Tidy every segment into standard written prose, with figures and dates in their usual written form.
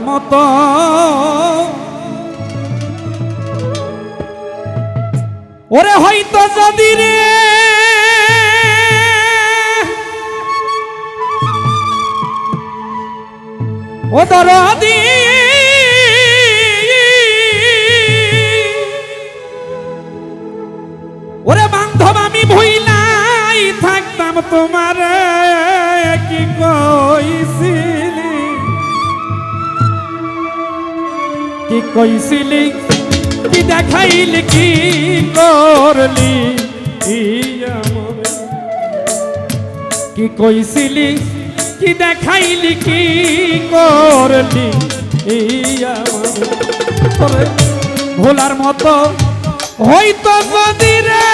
মতো ওরে হয়তো যদি রে ও দরদি ওরে বান্ধব আমি ভুইলাই থাকতাম তোমার কি কইছিলি কি দেখাইলি কি করলি কি কইছিলি কি দেখাইলি কি করলি তোরে ভোলার মতো হয়তো যদি রে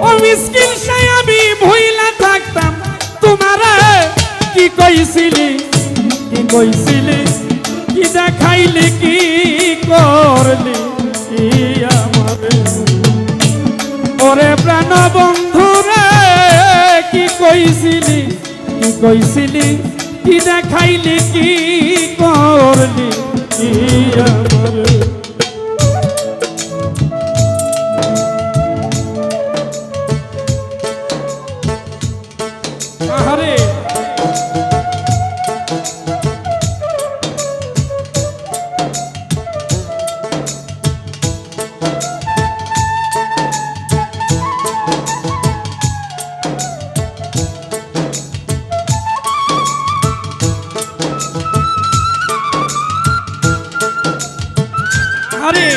ও মিসকিন আমি ভুইলা থাকতাম তোমার কি কইছিলি কি দেখাইলি কি করলি আমারে ওরে প্রাণ বন্ধু রে কি কইছিলি কি দেখাইলি কি করলি আমারে আহারে আরে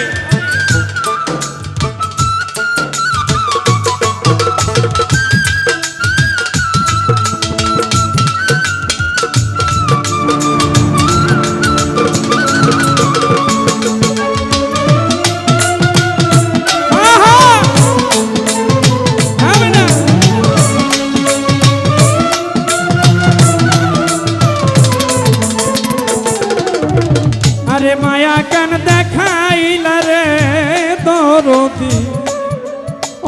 আরে মায়া কান দেখাইলা রে দরদি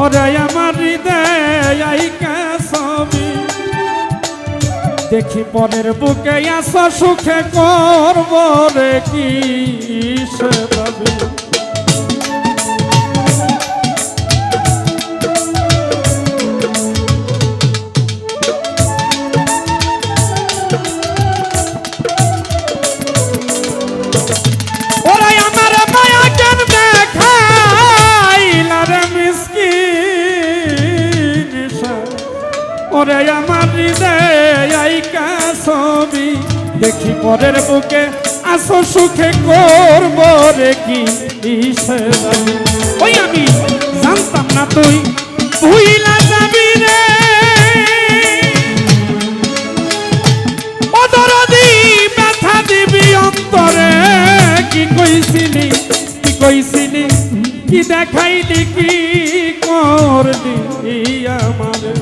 ওরে আমার হৃদয় ছবি দেখি পরের বুকে আস সুখে করব রে কি সে দাবি ওরে আমার হৃদয় ছবি দেখি পরের বুকে আসো সুখে করব রে কি ওই আমি জানতাম না তুই ভুইলা যাবি রে ও দরদি ব্যথা দিবি অন্তরে কি কইছিলি কি দেখাইলি কি করলি আমারে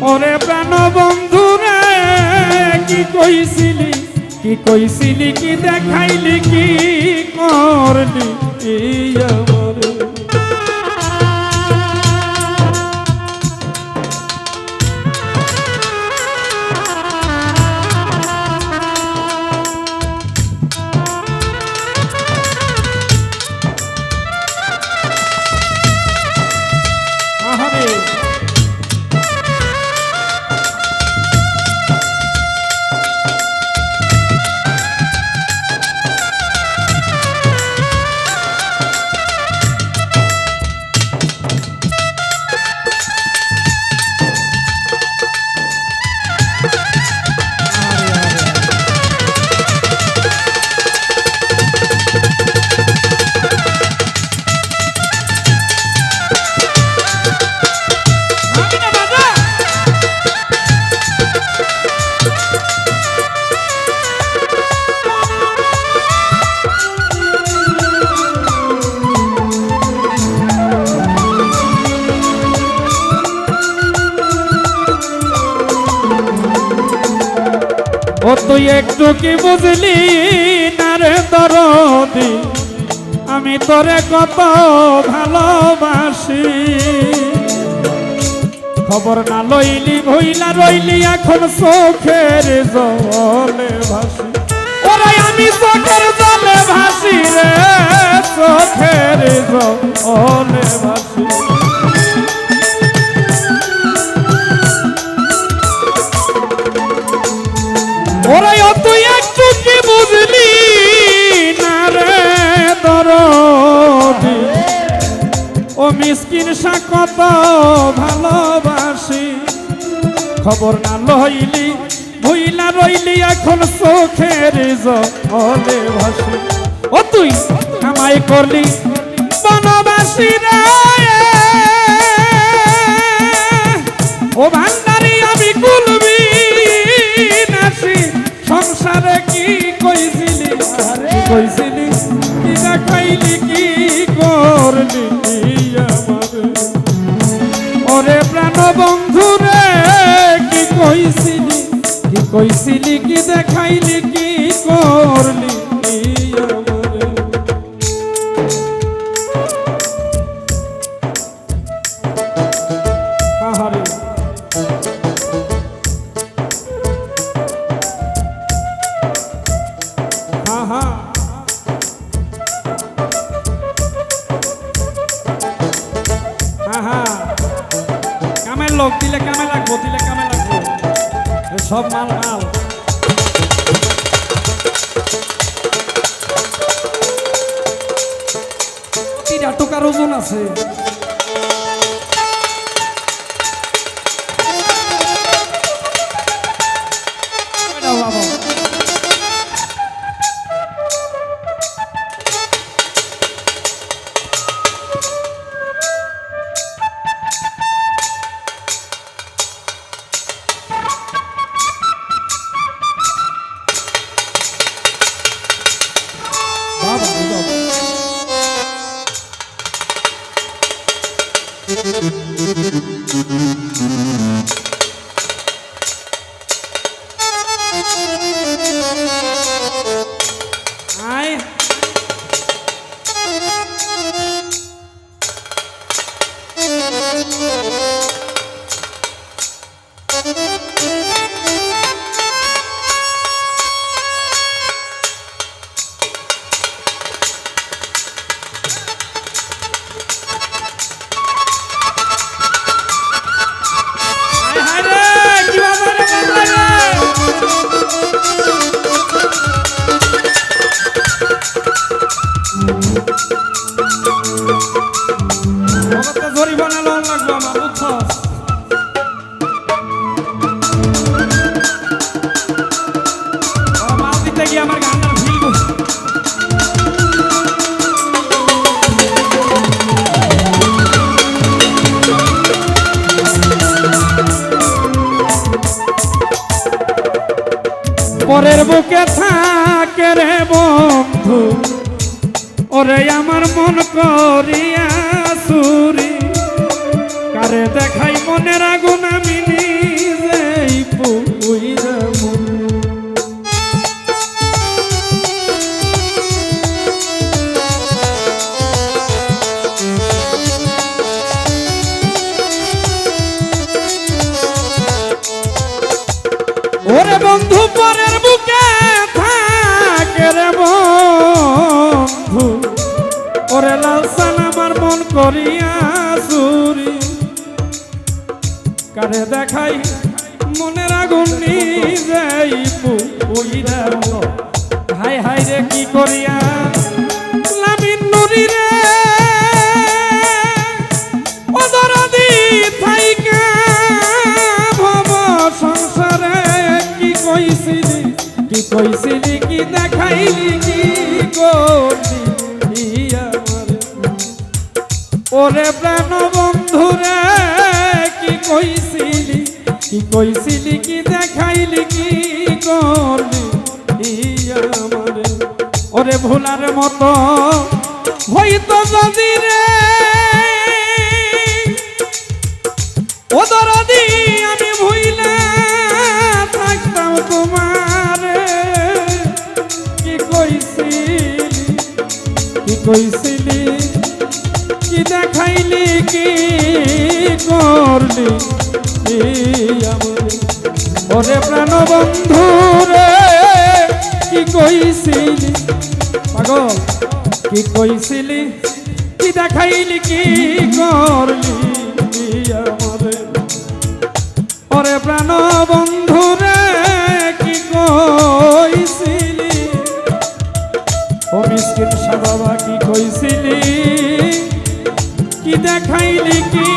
ওরে প্রাণ বন্ধু রে কি কইছিলি কি দেখাইলি কি করলি আমারে ও তুই একটু কি বুঝলি না রে দরদি আমি তোরে কত ভালোবাসি খবর না লইলি ভইলা রইলি এখন চোখের জলে ভাসি ওরে আমি চোখের জলে ভাসি রে চোখের জলে ভাসি ওরে তুই একটু কি বুঝলি না রে দরদি ও মিসকিন সা কত ভালোবাসি খবর না লইলি ভুইলা রইলি এখন চোখের জলে ভাসি ও তুই আমায় করলি বনবাসী রে ও ভান্ডারি আমি কুলবি নাসি সংসারে কি কইছিলি কইছিলি কি দেখাইলি কি করলি ওরে প্রাণ বন্ধু রে কি কইছিলি কি দেখাইলি কি করলি আহারে কামের লোক দিলে কামে লাগবো সব মাল মাল প্রতিটা টাকার ওজন আছে জরিমানা লোন লাগবে আমার বুঝছো মাল দিতে গিয়ে আমার গানটা ফিল পরের বুকে থাকে রে বন্ধু ওরে আমার মন করিয়া সুরি কারে দেখাই মনের আগুন আমি নিজেই পুইরা ওরে বন্ধু পরের বুকে থাকে রে বন্ধু ওরে লালসান আমার মন করিয়া সুরি কারে দেখাই মনের আগুন নিজেই পুইরা হাই হাই রে কি করিয়া লামিন নুরি রে ও দরদি থাইকা ভব সংসারে কি কইছিলি কি দেখাইলি কি করলি ওরে প্রাণ বন্ধু রে কি কইছিলি কি দেখাইলি কি করলি আমারে ওরে ভুলার মতো হইতো যদি রে ও দরদি আমি ভুইলা থাকতাম তোমারে কি কইছিলি কি দেখাইলি কি করলি আমারে ওরে প্রাণ বন্ধু রে কি কইছিলি পাগল কি কইছিলি কি দেখাইলি কি করলি আমারে ওরে প্রাণ বন্ধু রে কি কইছিলি ও মিসকিন সাবাবা কি কইছিলি কি দেখাইলি কি